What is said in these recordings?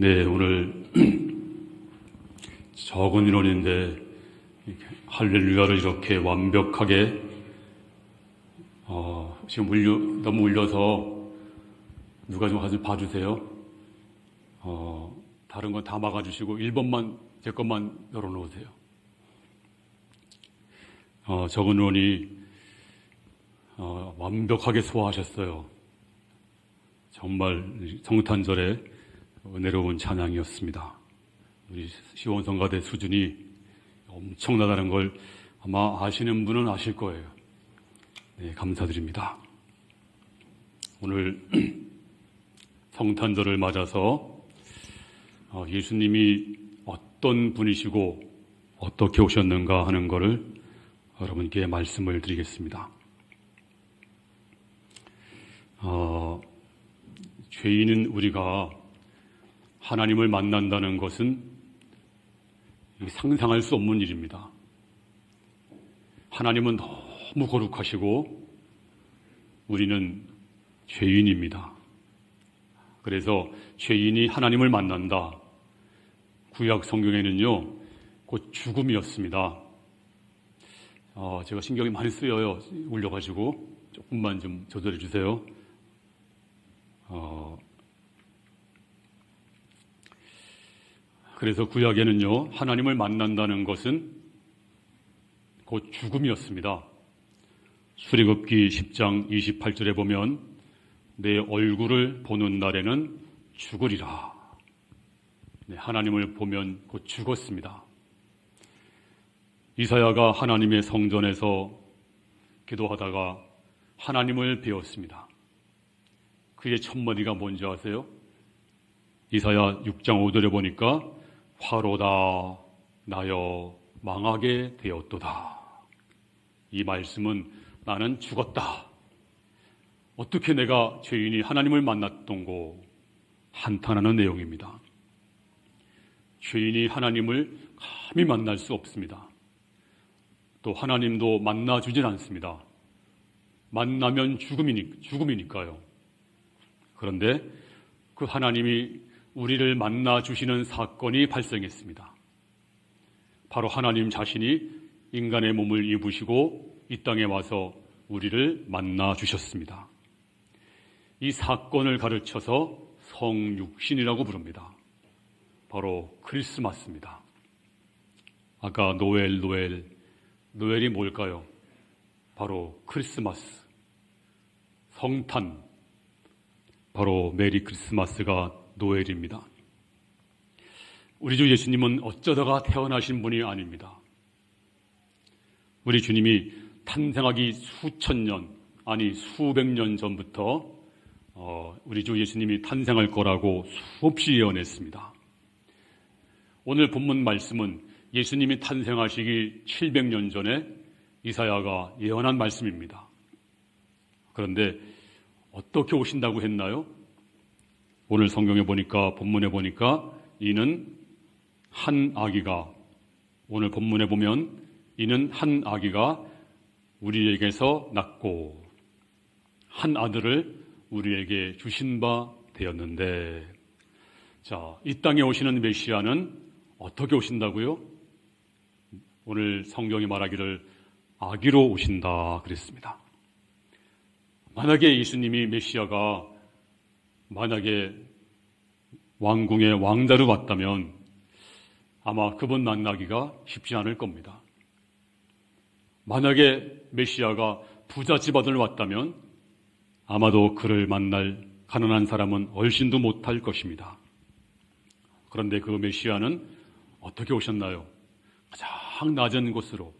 네, 오늘 적은 인원인데 할렐루야를 이렇게 완벽하게 지금 너무 울려서 누가 좀 가서 봐주세요. 다른 건 다 막아주시고 1번만 제 것만 열어놓으세요. 적은 인원이 완벽하게 소화하셨어요. 정말 성탄절에 은혜로운 찬양이었습니다. 우리 시원성가대 수준이 엄청나다는 걸 아마 아시는 분은 아실 거예요. 네, 감사드립니다. 오늘 성탄절을 맞아서 예수님이 어떤 분이시고 어떻게 오셨는가 하는 것을 여러분께 말씀을 드리겠습니다. 죄인은 우리가 하나님을 만난다는 것은 상상할 수 없는 일입니다. 하나님은 너무 거룩하시고 우리는 죄인입니다. 그래서 죄인이 하나님을 만난다. 구약 성경에는요, 곧 죽음이었습니다. 제가 신경이 많이 쓰여요. 울려가지고 조금만 좀 조절해 주세요. 그래서 구약에는요, 하나님을 만난다는 것은 곧 죽음이었습니다. 출애굽기 10장 28절에 보면 내 얼굴을 보는 날에는 죽으리라. 네, 하나님을 보면 곧 죽었습니다. 이사야가 하나님의 성전에서 기도하다가 하나님을 배웠습니다. 그의 첫마디가 뭔지 아세요? 이사야 6장 5절에 보니까 화로다 나여 망하게 되었도다. 이 말씀은 나는 죽었다. 어떻게 내가 죄인이 하나님을 만났던고 한탄하는 내용입니다. 죄인이 하나님을 감히 만날 수 없습니다. 또 하나님도 만나주진 않습니다. 만나면 죽음이니까요. 그런데 그 하나님이 우리를 만나주시는 사건이 발생했습니다. 바로 하나님 자신이 인간의 몸을 입으시고 이 땅에 와서 우리를 만나주셨습니다. 이 사건을 가르쳐서 성육신이라고 부릅니다. 바로 크리스마스입니다. 아까 노엘이 뭘까요? 바로 크리스마스, 성탄, 바로 메리 크리스마스가 노엘입니다. 우리 주 예수님은 어쩌다가 태어나신 분이 아닙니다. 우리 주님이 탄생하기 수천 년, 아니 수백 년 전부터 우리 주 예수님이 탄생할 거라고 수없이 예언했습니다. 오늘 본문 말씀은 예수님이 탄생하시기 700년 전에 이사야가 예언한 말씀입니다. 그런데 어떻게 오신다고 했나요? 오늘 성경에 보니까, 본문에 보니까 이는 한 아기가, 오늘 본문에 보면 이는 한 아기가 우리에게서 낳고 한 아들을 우리에게 주신 바 되었는데, 자, 이 땅에 오시는 메시아는 어떻게 오신다고요? 오늘 성경이 말하기를 아기로 오신다 그랬습니다. 만약에 예수님이 메시아가 만약에 왕궁의 왕자로 왔다면 아마 그분 만나기가 쉽지 않을 겁니다. 만약에 메시아가 부자 집안을 왔다면 아마도 그를 만날 가난한 사람은 얼씬도 못할 것입니다. 그런데 그 메시아는 어떻게 오셨나요? 가장 낮은 곳으로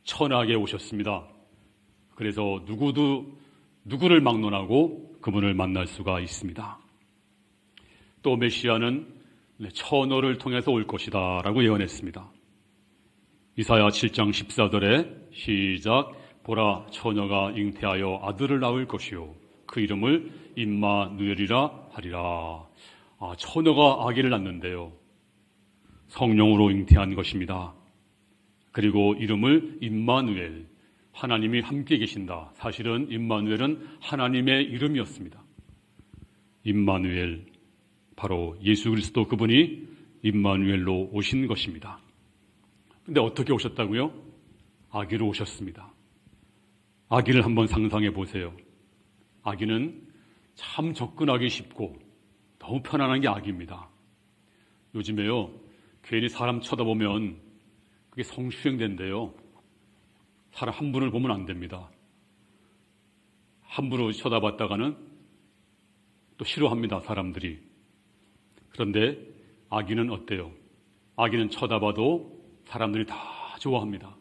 천하게 오셨습니다. 그래서 누구를 막론하고 그분을 만날 수가 있습니다. 또 메시아는 처녀를 통해서 올 것이다 라고 예언했습니다. 이사야 7장 14절에 시작, 보라 처녀가 잉태하여 아들을 낳을 것이요 그 이름을 임마누엘이라 하리라. 처녀가 아기를 낳는데요, 성령으로 잉태한 것입니다. 그리고 이름을 임마누엘, 하나님이 함께 계신다. 사실은 임마누엘은 하나님의 이름이었습니다. 임마누엘, 바로 예수 그리스도 그분이 임마누엘로 오신 것입니다. 근데 어떻게 오셨다고요? 아기로 오셨습니다. 아기를 한번 상상해 보세요. 아기는 참 접근하기 쉽고 너무 편안한 게 아기입니다. 요즘에요, 괜히 사람 쳐다보면 그게 성추행된대요. 사람 한 분을 보면 안 됩니다. 함부로 쳐다봤다가는 또 싫어합니다, 사람들이. 그런데 아기는 어때요? 아기는 쳐다봐도 사람들이 다 좋아합니다.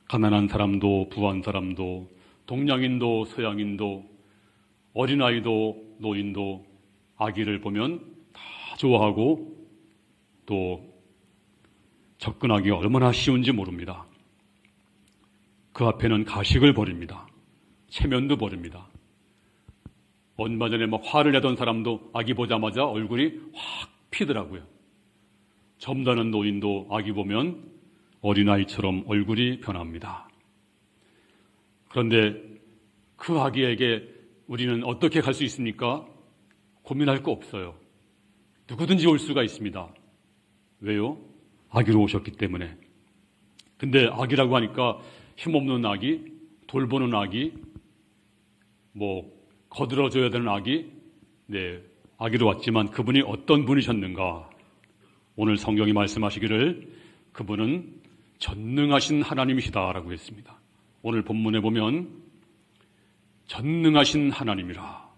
가난한 사람도 부한 사람도 동양인도 서양인도 어린아이도 노인도 아기를 보면 다 좋아하고 또 접근하기가 얼마나 쉬운지 모릅니다. 그 앞에는 가식을 버립니다. 체면도 버립니다. 얼마 전에 막 화를 내던 사람도 아기 보자마자 얼굴이 확 피더라고요. 점잖은 노인도 아기 보면 어린아이처럼 얼굴이 변합니다. 그런데 그 아기에게 우리는 어떻게 갈 수 있습니까? 고민할 거 없어요. 누구든지 올 수가 있습니다. 왜요? 아기로 오셨기 때문에. 근데 아기라고 하니까 힘없는 아기, 돌보는 아기, 거들어줘야 되는 아기, 아기로 왔지만 그분이 어떤 분이셨는가? 오늘 성경이 말씀하시기를 그분은 전능하신 하나님이시다라고 했습니다. 오늘 본문에 보면 전능하신 하나님이라,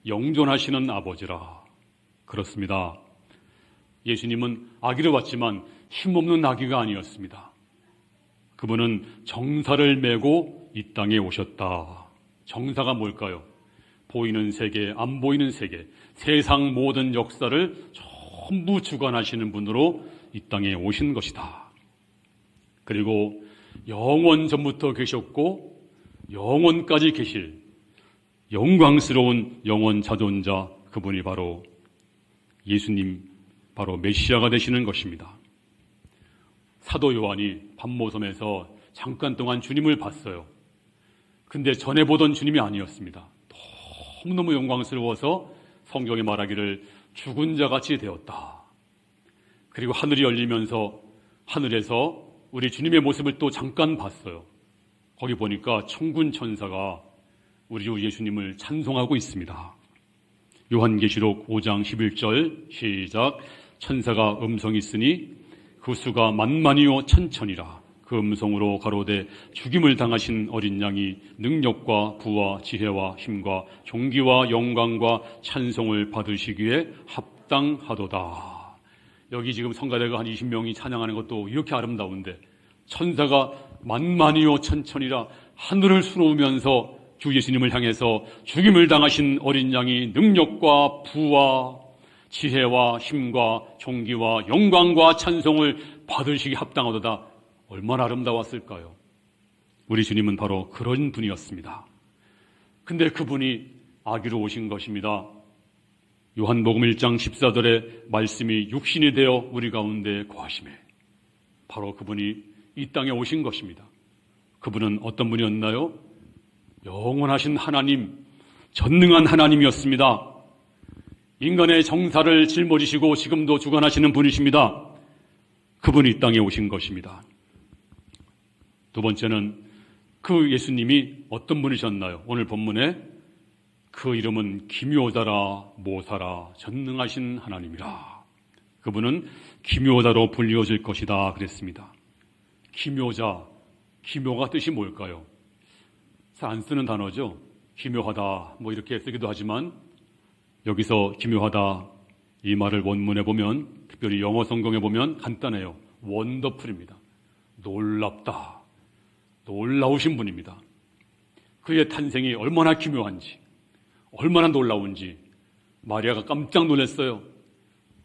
영존하시는 아버지라. 그렇습니다. 예수님은 아기로 왔지만 힘없는 아기가 아니었습니다. 그분은 정사를 메고 이 땅에 오셨다. 정사가 뭘까요? 보이는 세계, 안 보이는 세계, 세상 모든 역사를 전부 주관하시는 분으로 이 땅에 오신 것이다. 그리고 영원 전부터 계셨고 영원까지 계실 영광스러운 영원 자존자, 그분이 바로 예수님, 바로 메시아가 되시는 것입니다. 사도 요한이 밤모섬에서 잠깐 동안 주님을 봤어요. 근데 전에 보던 주님이 아니었습니다. 너무너무 영광스러워서 성경이 말하기를 죽은 자같이 되었다. 그리고 하늘이 열리면서 하늘에서 우리 주님의 모습을 또 잠깐 봤어요. 거기 보니까 천군 천사가 우리 주 예수님을 찬송하고 있습니다. 요한계시록 5장 11절 시작. 천사가 음성이 있으니 그 수가 만만이요 천천이라. 그 음성으로 가로되 죽임을 당하신 어린 양이 능력과 부와 지혜와 힘과 존귀와 영광과 찬송을 받으시기에 합당하도다. 여기 지금 성가대가 한 20명이 찬양하는 것도 이렇게 아름다운데 천사가 만만이요 천천이라 하늘을 수놓으면서 주 예수님을 향해서 죽임을 당하신 어린 양이 능력과 부와 지혜와 힘과 존귀와 영광과 찬송을 받으시기 합당하도다. 얼마나 아름다웠을까요? 우리 주님은 바로 그런 분이었습니다. 근데 그분이 아기로 오신 것입니다. 요한복음 1장 14절에 말씀이 육신이 되어 우리 가운데 거하시매. 바로 그분이 이 땅에 오신 것입니다. 그분은 어떤 분이었나요? 영원하신 하나님, 전능한 하나님이었습니다. 인간의 정사를 짊어지시고 지금도 주관하시는 분이십니다. 그분이 이 땅에 오신 것입니다. 두 번째는 그 예수님이 어떤 분이셨나요? 오늘 본문에 그 이름은 기묘자라 모사라 전능하신 하나님이라. 그분은 기묘자로 불리워질 것이다 그랬습니다. 기묘자, 기묘가 뜻이 뭘까요? 잘 안 쓰는 단어죠. 기묘하다 이렇게 쓰기도 하지만 여기서 기묘하다 이 말을 원문에 보면, 특별히 영어 성경에 보면 간단해요. 원더풀입니다. 놀랍다, 놀라우신 분입니다. 그의 탄생이 얼마나 기묘한지, 얼마나 놀라운지 마리아가 깜짝 놀랐어요.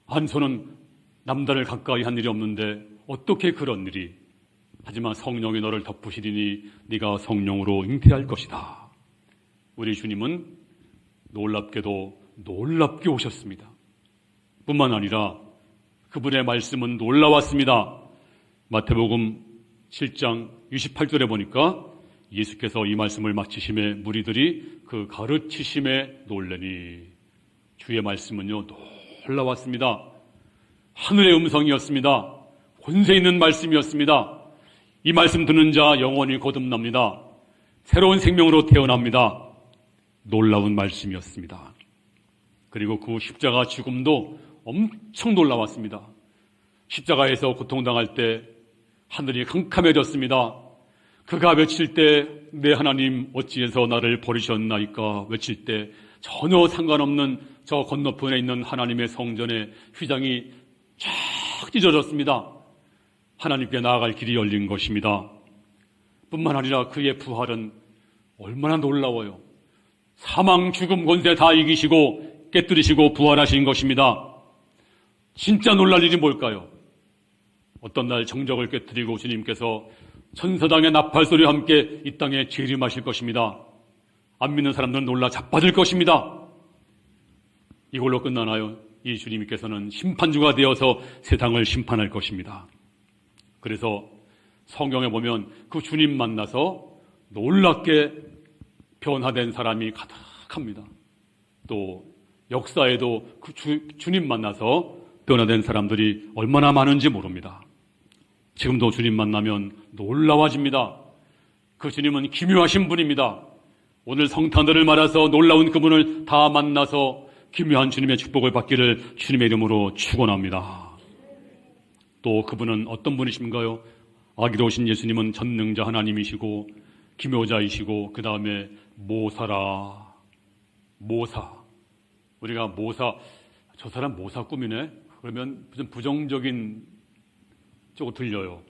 안소는 남자를 가까이 한 일이 없는데 어떻게 그런 일이? 하지만 성령이 너를 덮으시리니 네가 성령으로 잉태할 것이다. 우리 주님은 놀랍게도 놀랍게 오셨습니다. 뿐만 아니라 그분의 말씀은 놀라웠습니다. 마태복음 7장 28절에 보니까 예수께서 이 말씀을 마치심에 무리들이 그 가르치심에 놀래니, 주의 말씀은요, 놀라웠습니다. 하늘의 음성이었습니다. 권세 있는 말씀이었습니다. 이 말씀 듣는 자 영원히 거듭납니다. 새로운 생명으로 태어납니다. 놀라운 말씀이었습니다. 그리고 그 십자가 죽음도 엄청 놀라웠습니다. 십자가에서 고통당할 때 하늘이 캄캄해졌습니다. 그가 외칠 때 내 하나님 어찌해서 나를 버리셨나이까 외칠 때 전혀 상관없는 저 건너편에 있는 하나님의 성전의 휘장이 쫙 찢어졌습니다. 하나님께 나아갈 길이 열린 것입니다. 뿐만 아니라 그의 부활은 얼마나 놀라워요. 사망, 죽음, 권세 다 이기시고 깨뜨리시고 부활하신 것입니다. 진짜 놀랄 일이 뭘까요? 어떤 날 정적을 깨뜨리고 주님께서 천사당의 나팔소리와 함께 이 땅에 재림하실 것입니다. 안 믿는 사람들은 놀라 자빠질 것입니다. 이걸로 끝나나요? 이 주님께서는 심판주가 되어서 세상을 심판할 것입니다. 그래서 성경에 보면 그 주님 만나서 놀랍게 변화된 사람이 가득합니다. 또 역사에도 그 주님 만나서 변화된 사람들이 얼마나 많은지 모릅니다. 지금도 주님 만나면 놀라워집니다. 그 주님은 기묘하신 분입니다. 오늘 성탄절을 말아서 놀라운 그분을 다 만나서 기묘한 주님의 축복을 받기를 주님의 이름으로 축원합니다. 또 그분은 어떤 분이신가요? 아기로우신 예수님은 전능자 하나님이시고 기묘자이시고 그 다음에 모사. 우리가 저 사람 모사 꿈이네? 그러면 무슨 부정적인 쪽으로 들려요.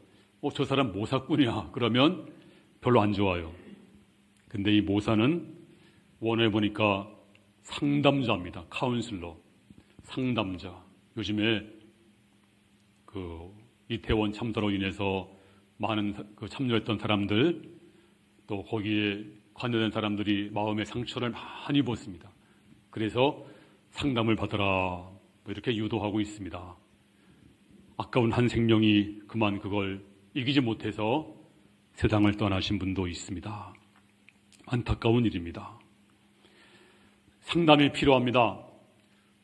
저 사람 모사꾼이야. 그러면 별로 안 좋아요. 근데 이 모사는 원어에 보니까 상담자입니다. 카운슬러. 상담자. 요즘에 이태원 참사로 인해서 많은 참여했던 사람들 또 거기에 관여된 사람들이 마음의 상처를 많이 입었습니다. 그래서 상담을 받으라 이렇게 유도하고 있습니다. 아까운 한 생명이 그만 그걸 이기지 못해서 세상을 떠나신 분도 있습니다. 안타까운 일입니다. 상담이 필요합니다.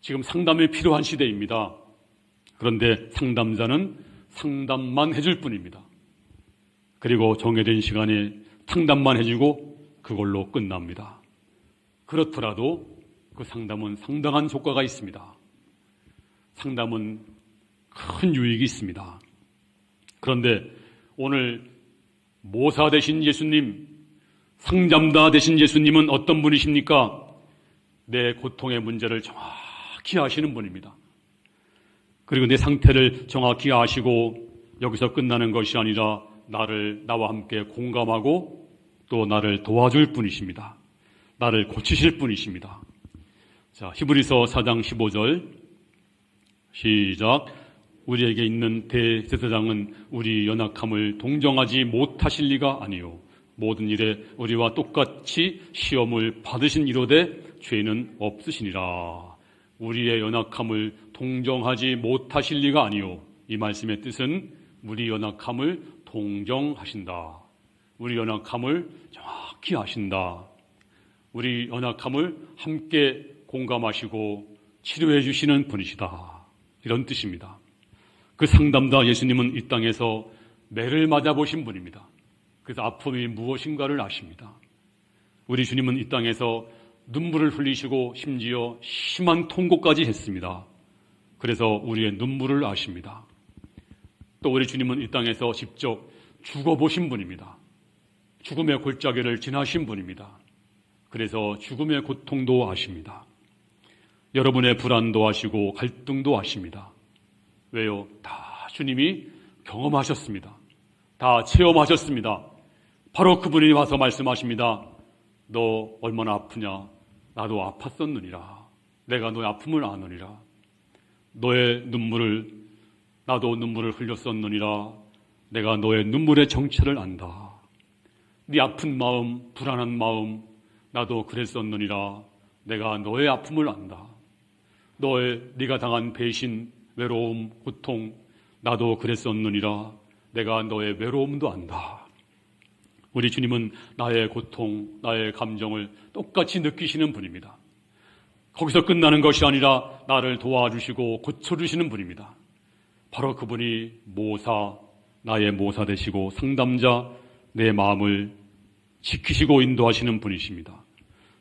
지금 상담이 필요한 시대입니다. 그런데 상담자는 상담만 해줄 뿐입니다. 그리고 정해진 시간에 상담만 해주고 그걸로 끝납니다. 그렇더라도 그 상담은 상당한 효과가 있습니다. 상담은 큰 유익이 있습니다. 그런데 오늘 모사 되신 예수님, 상담자 되신 예수님은 어떤 분이십니까? 내 고통의 문제를 정확히 아시는 분입니다. 그리고 내 상태를 정확히 아시고 여기서 끝나는 것이 아니라 나와 함께 공감하고 또 나를 도와줄 분이십니다. 나를 고치실 분이십니다. 자, 히브리서 4장 15절 시작. 우리에게 있는 대제사장은 우리 연약함을 동정하지 못하실 리가 아니요 모든 일에 우리와 똑같이 시험을 받으신 이로되 죄는 없으시니라. 우리의 연약함을 동정하지 못하실 리가 아니요 이 말씀의 뜻은 우리 연약함을 동정하신다. 우리 연약함을 정확히 아신다. 우리 연약함을 함께 공감하시고 치료해 주시는 분이시다. 이런 뜻입니다. 그 상담자 예수님은 이 땅에서 매를 맞아보신 분입니다. 그래서 아픔이 무엇인가를 아십니다. 우리 주님은 이 땅에서 눈물을 흘리시고 심지어 심한 통고까지 했습니다. 그래서 우리의 눈물을 아십니다. 또 우리 주님은 이 땅에서 직접 죽어보신 분입니다. 죽음의 골짜기를 지나신 분입니다. 그래서 죽음의 고통도 아십니다. 여러분의 불안도 아시고 갈등도 아십니다. 왜요? 다 주님이 경험하셨습니다. 다 체험하셨습니다. 바로 그분이 와서 말씀하십니다. 너 얼마나 아프냐? 나도 아팠었느니라. 내가 너의 아픔을 아느니라. 너의 눈물을 나도 눈물을 흘렸었느니라. 내가 너의 눈물의 정체를 안다. 네 아픈 마음, 불안한 마음 나도 그랬었느니라. 내가 너의 아픔을 안다. 네가 당한 배신, 외로움, 고통 나도 그랬었느니라. 내가 너의 외로움도 안다. 우리 주님은 나의 고통, 나의 감정을 똑같이 느끼시는 분입니다. 거기서 끝나는 것이 아니라 나를 도와주시고 고쳐주시는 분입니다. 바로 그분이 모사, 나의 모사 되시고 상담자, 내 마음을 지키시고 인도하시는 분이십니다.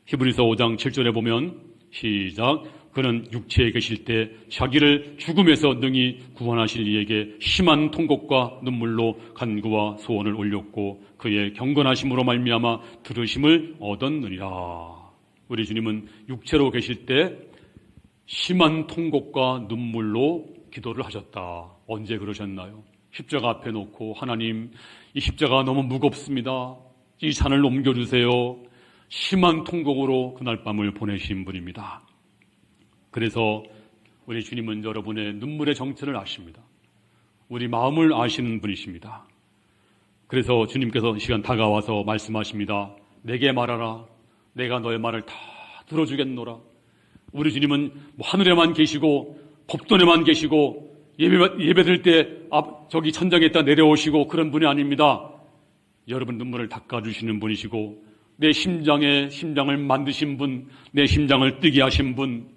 히브리서 5장 7절에 보면 시작, 그는 육체에 계실 때 자기를 죽음에서 능히 구원하실 이에게 심한 통곡과 눈물로 간구와 소원을 올렸고 그의 경건하심으로 말미암아 들으심을 얻었느니라. 우리 주님은 육체로 계실 때 심한 통곡과 눈물로 기도를 하셨다. 언제 그러셨나요? 십자가 앞에 놓고 하나님, 이 십자가 너무 무겁습니다. 이 산을 옮겨주세요. 심한 통곡으로 그날 밤을 보내신 분입니다. 그래서 우리 주님은 여러분의 눈물의 정체를 아십니다. 우리 마음을 아시는 분이십니다. 그래서 주님께서 이 시간 다가와서 말씀하십니다. 내게 말하라. 내가 너의 말을 다 들어주겠노라. 우리 주님은 하늘에만 계시고 법전에만 계시고 예배드릴 때 저기 천장에 있다 내려오시고 그런 분이 아닙니다. 여러분 눈물을 닦아주시는 분이시고 내 심장을 만드신 분, 내 심장을 뛰게 하신 분,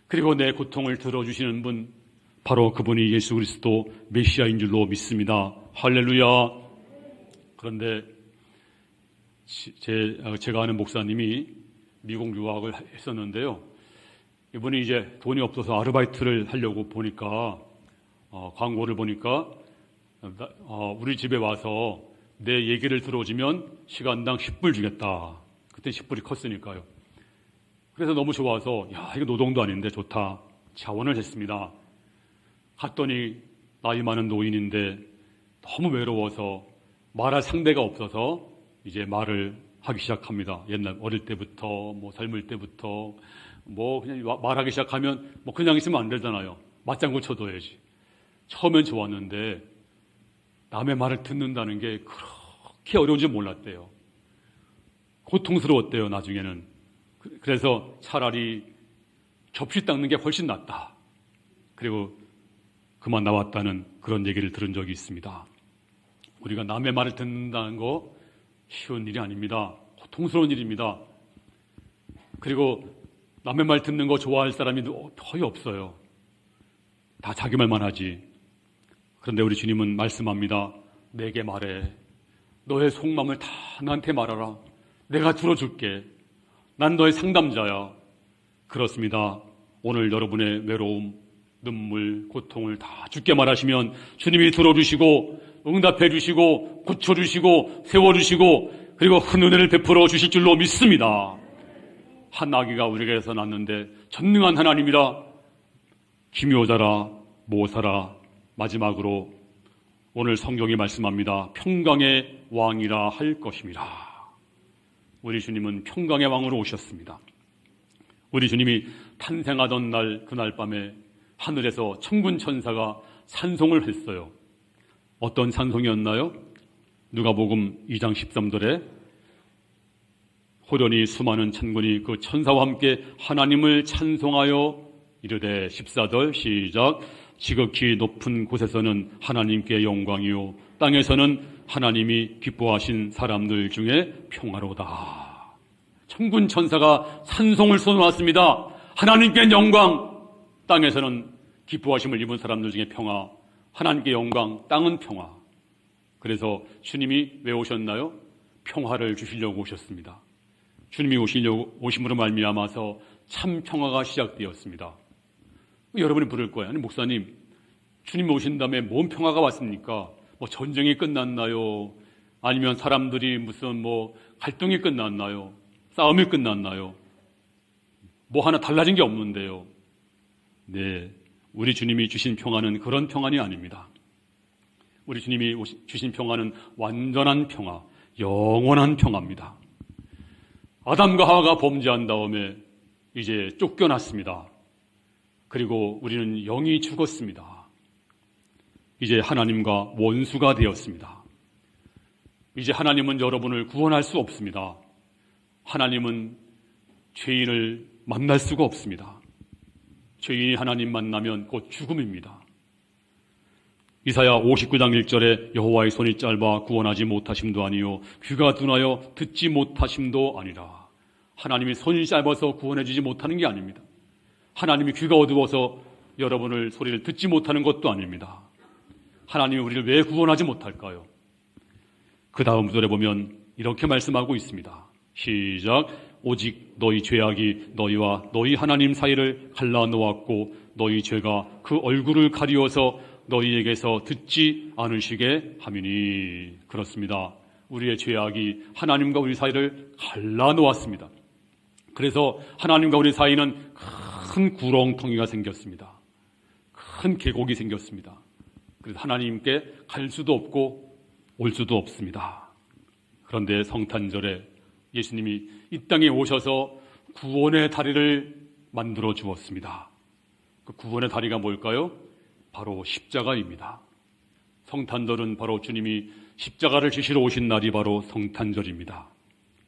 그리고 내 고통을 들어주시는 분, 바로 그분이 예수 그리스도 메시아인 줄로 믿습니다. 할렐루야. 그런데 제가 아는 목사님이 미국 유학을 했었는데요. 이분이 이제 돈이 없어서 아르바이트를 하려고 보니까 광고를 보니까 우리 집에 와서 내 얘기를 들어주면 시간당 10불 주겠다. 그때 10불이 컸으니까요. 그래서 너무 좋아서 야, 이거 노동도 아닌데 좋다. 자원을 했습니다. 갔더니 나이 많은 노인인데 너무 외로워서 말할 상대가 없어서 이제 말을 하기 시작합니다. 옛날 어릴 때부터 젊을 때부터 그냥 말하기 시작하면 그냥 있으면 안 되잖아요. 맞장구 쳐둬야지. 처음엔 좋았는데 남의 말을 듣는다는 게 그렇게 어려운 줄 몰랐대요. 고통스러웠대요, 나중에는. 그래서 차라리 접시 닦는 게 훨씬 낫다. 그리고 그만 나왔다는 그런 얘기를 들은 적이 있습니다. 우리가 남의 말을 듣는다는 거 쉬운 일이 아닙니다. 고통스러운 일입니다. 그리고 남의 말 듣는 거 좋아할 사람이 거의 없어요. 다 자기 말만 하지. 그런데 우리 주님은 말씀합니다. 내게 말해. 너의 속마음을 다 나한테 말하라. 내가 들어줄게. 난 너의 상담자야. 그렇습니다. 오늘 여러분의 외로움, 눈물, 고통을 다 주께 말하시면 주님이 들어주시고 응답해 주시고 고쳐주시고 세워주시고 그리고 큰 은혜를 베풀어 주실 줄로 믿습니다. 한 아기가 우리에게서 낳는데 전능한 하나님이라 기묘자라 모사라 마지막으로 오늘 성경이 말씀합니다. 평강의 왕이라 할 것입니다. 우리 주님은 평강의 왕으로 오셨습니다. 우리 주님이 탄생하던 날 그날 밤에 하늘에서 천군 천사가 찬송을 했어요. 어떤 찬송이었나요? 누가복음 2장 13절에 호련히 수많은 천군이 그 천사와 함께 하나님을 찬송하여 이르되 14절 시작 지극히 높은 곳에서는 하나님께 영광이요 땅에서는 하나님이 기뻐하신 사람들 중에 평화로다. 천군 천사가 찬송을 쏟아놨습니다. 하나님께 영광, 땅에서는 기뻐하심을 입은 사람들 중에 평화, 하나님께 영광, 땅은 평화. 그래서 주님이 왜 오셨나요? 평화를 주시려고 오셨습니다. 주님이 오심으로 말미암아서 참 평화가 시작되었습니다. 여러분이 부를 거예요. 아니 목사님, 주님 오신 다음에 뭔 평화가 왔습니까? 전쟁이 끝났나요? 아니면 사람들이 무슨 갈등이 끝났나요? 싸움이 끝났나요? 하나 달라진 게 없는데요. 네, 우리 주님이 주신 평화는 그런 평안이 아닙니다. 우리 주님이 주신 평화는 완전한 평화, 영원한 평화입니다. 아담과 하와가 범죄한 다음에 이제 쫓겨났습니다. 그리고 우리는 영이 죽었습니다. 이제 하나님과 원수가 되었습니다. 이제 하나님은 여러분을 구원할 수 없습니다. 하나님은 죄인을 만날 수가 없습니다. 죄인이 하나님 만나면 곧 죽음입니다. 이사야 59장 1절에 여호와의 손이 짧아 구원하지 못하심도 아니요 귀가 둔하여 듣지 못하심도 아니라. 하나님이 손이 짧아서 구원해 주지 못하는 게 아닙니다. 하나님이 귀가 어두워서 여러분을 소리를 듣지 못하는 것도 아닙니다. 하나님이 우리를 왜 구원하지 못할까요? 그 다음 구절에 보면 이렇게 말씀하고 있습니다. 시작. 오직 너희 죄악이 너희와 너희 하나님 사이를 갈라놓았고 너희 죄가 그 얼굴을 가리워서 너희에게서 듣지 않으시게 함이니. 그렇습니다. 우리의 죄악이 하나님과 우리 사이를 갈라놓았습니다. 그래서 하나님과 우리 사이는 큰 구렁텅이가 생겼습니다. 큰 계곡이 생겼습니다. 그래서 하나님께 갈 수도 없고 올 수도 없습니다. 그런데 성탄절에 예수님이 이 땅에 오셔서 구원의 다리를 만들어 주었습니다. 그 구원의 다리가 뭘까요? 바로 십자가입니다. 성탄절은 바로 주님이 십자가를 지시러 오신 날이 바로 성탄절입니다.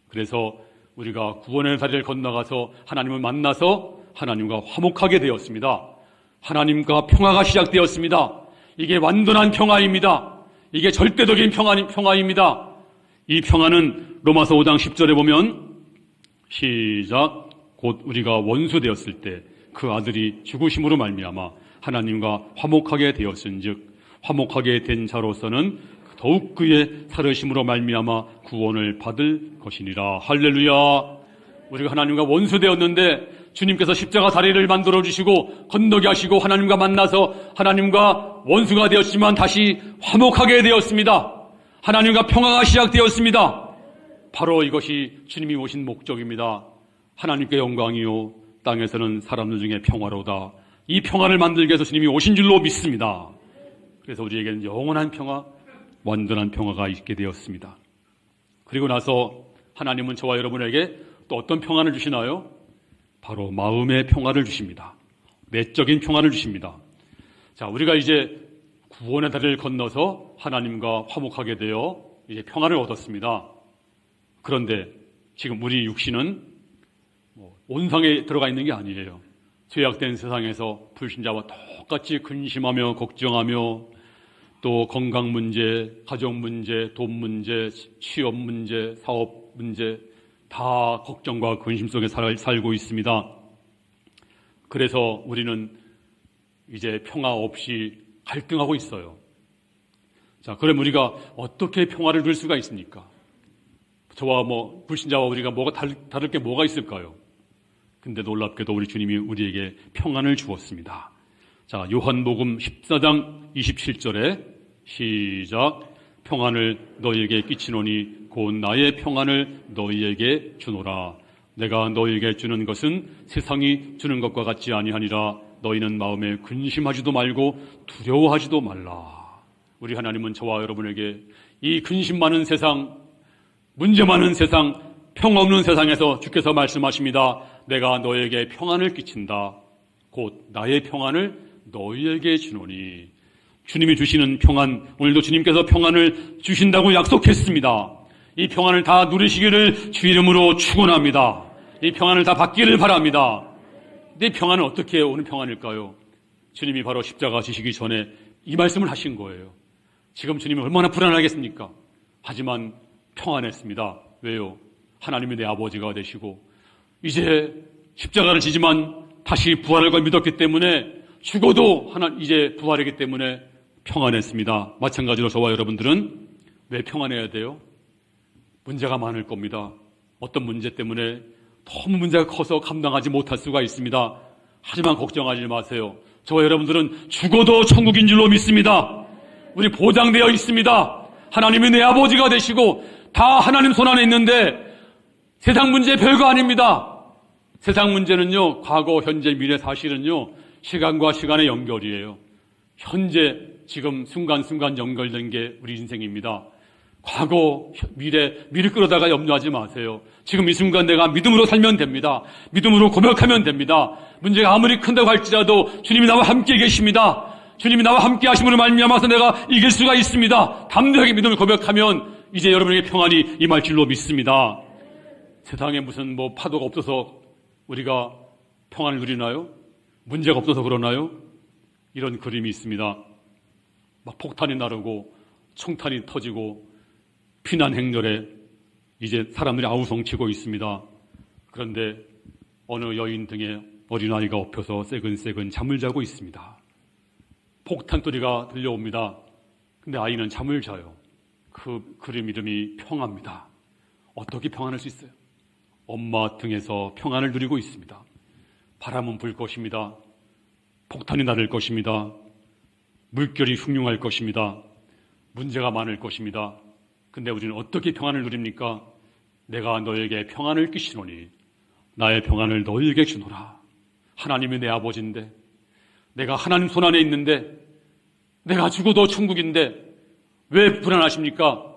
그래서 우리가 구원의 다리를 건너가서 하나님을 만나서 하나님과 화목하게 되었습니다. 하나님과 평화가 시작되었습니다. 이게 완전한 평화입니다. 이게 절대적인 평화입니다. 이 평화는 로마서 5장 10절에 보면 시작. 곧 우리가 원수 되었을 때 그 아들이 죽으심으로 말미암아 하나님과 화목하게 되었은즉 화목하게 된 자로서는 더욱 그의 살으심으로 말미암아 구원을 받을 것이니라. 할렐루야. 우리가 하나님과 원수 되었는데 주님께서 십자가 다리를 만들어 주시고 건너게 하시고 하나님과 만나서 하나님과 원수가 되었지만 다시 화목하게 되었습니다. 하나님과 평화가 시작되었습니다. 바로 이것이 주님이 오신 목적입니다. 하나님께 영광이요 땅에서는 사람들 중에 평화로다. 이 평화를 만들기 위해서 주님이 오신 줄로 믿습니다. 그래서 우리에게는 영원한 평화, 완전한 평화가 있게 되었습니다. 그리고 나서 하나님은 저와 여러분에게 또 어떤 평화를 주시나요? 바로 마음의 평화를 주십니다. 내적인 평화를 주십니다. 자, 우리가 이제 구원의 다리를 건너서 하나님과 화목하게 되어 이제 평화를 얻었습니다. 그런데 지금 우리 육신은 온상에 들어가 있는 게 아니에요. 죄악된 세상에서 불신자와 똑같이 근심하며 걱정하며 또 건강 문제, 가정 문제, 돈 문제, 취업 문제, 사업 문제 다 걱정과 근심 속에 살고 있습니다. 그래서 우리는 이제 평화 없이 갈등하고 있어요. 자, 그럼 우리가 어떻게 평화를 누릴 수가 있습니까? 저와 불신자와 우리가 다를 게 뭐가 있을까요? 근데 놀랍게도 우리 주님이 우리에게 평안을 주었습니다. 자, 요한복음 14장 27절에 시작. 평안을 너희에게 끼치노니 곧 나의 평안을 너희에게 주노라. 내가 너희에게 주는 것은 세상이 주는 것과 같지 아니하니라. 너희는 마음에 근심하지도 말고 두려워하지도 말라. 우리 하나님은 저와 여러분에게 이 근심 많은 세상, 문제 많은 세상, 평화 없는 세상에서 주께서 말씀하십니다. 내가 너에게 평안을 끼친다. 곧 나의 평안을 너희에게 주노니. 주님이 주시는 평안, 오늘도 주님께서 평안을 주신다고 약속했습니다. 이 평안을 다 누리시기를 주 이름으로 축원합니다. 이 평안을 다 받기를 바랍니다. 근데 이 평안은 어떻게 오는 평안일까요? 주님이 바로 십자가 지시기 전에 이 말씀을 하신 거예요. 지금 주님이 얼마나 불안하겠습니까? 하지만 평안했습니다. 왜요? 하나님이 내 아버지가 되시고 이제 십자가를 지지만 다시 부활을 믿었기 때문에 죽어도 이제 부활이기 때문에 평안했습니다. 마찬가지로 저와 여러분들은 왜 평안해야 돼요? 문제가 많을 겁니다. 어떤 문제 때문에 너무 문제가 커서 감당하지 못할 수가 있습니다. 하지만 걱정하지 마세요. 저와 여러분들은 죽어도 천국인 줄로 믿습니다. 우리 보장되어 있습니다. 하나님이 내 아버지가 되시고 다 하나님 손안에 있는데 세상 문제 별거 아닙니다. 세상 문제는요, 과거, 현재, 미래 사실은요, 시간과 시간의 연결이에요. 현재, 지금 순간순간 연결된 게 우리 인생입니다. 과거, 미래 끌어다가 염려하지 마세요. 지금 이 순간 내가 믿음으로 살면 됩니다. 믿음으로 고백하면 됩니다. 문제가 아무리 큰다고 할지라도 주님이 나와 함께 계십니다. 주님이 나와 함께 하심으로 말미암아서 내가 이길 수가 있습니다. 담대하게 믿음을 고백하면 이제 여러분에게 평안이 임할 줄로 믿습니다. 세상에 무슨 파도가 없어서 우리가 평안을 누리나요? 문제가 없어서 그러나요? 이런 그림이 있습니다. 막 폭탄이 나르고 총탄이 터지고 피난 행렬에 이제 사람들이 아우성치고 있습니다. 그런데 어느 여인 등에 어린아이가 엎혀서 새근새근 잠을 자고 있습니다. 폭탄 소리가 들려옵니다. 근데 아이는 잠을 자요. 그 그림 이름이 평화입니다. 어떻게 평안할 수 있어요? 엄마 등에서 평안을 누리고 있습니다. 바람은 불 것입니다. 폭탄이 날을 것입니다. 물결이 흉흉할 것입니다. 문제가 많을 것입니다. 근데 우리는 어떻게 평안을 누립니까? 내가 너에게 평안을 끼치노니 나의 평안을 너에게 주노라. 하나님이 내 아버지인데, 내가 하나님 손안에 있는데, 내가 죽어도 천국인데 왜 불안하십니까?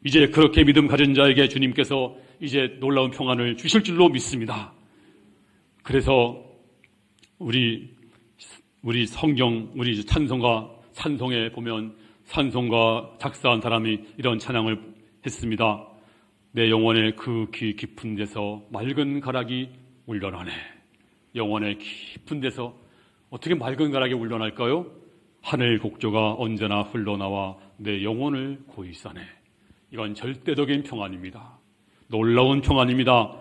이제 그렇게 믿음 가진 자에게 주님께서 이제 놀라운 평안을 주실 줄로 믿습니다. 그래서 우리 성경, 우리 찬송에 보면 찬송가 작사한 사람이 이런 찬양을 했습니다. 내 영혼의 그 귀 깊은 데서 맑은 가락이 울려나네. 영혼의 깊은 데서 어떻게 맑은 가락이 울려날까요? 하늘 곡조가 언제나 흘러나와 내 영혼을 고이 싸네. 이건 절대적인 평안입니다. 놀라운 평안입니다.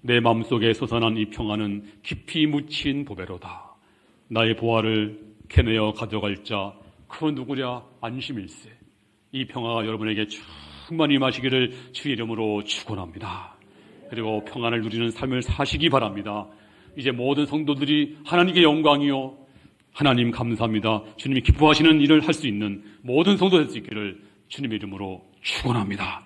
내 마음속에 솟아난 이 평안은 깊이 묻힌 보배로다. 나의 보화를 캐내어 가져갈 자 그 누구랴 안심일세. 이 평화가 여러분에게 충만히 임하시기를 주의 이름으로 축원합니다. 그리고 평안을 누리는 삶을 사시기 바랍니다. 이제 모든 성도들이 하나님께 영광이요, 하나님 감사합니다, 주님이 기뻐하시는 일을 할 수 있는 모든 성도 될 수 있기를 주님의 이름으로 축원합니다.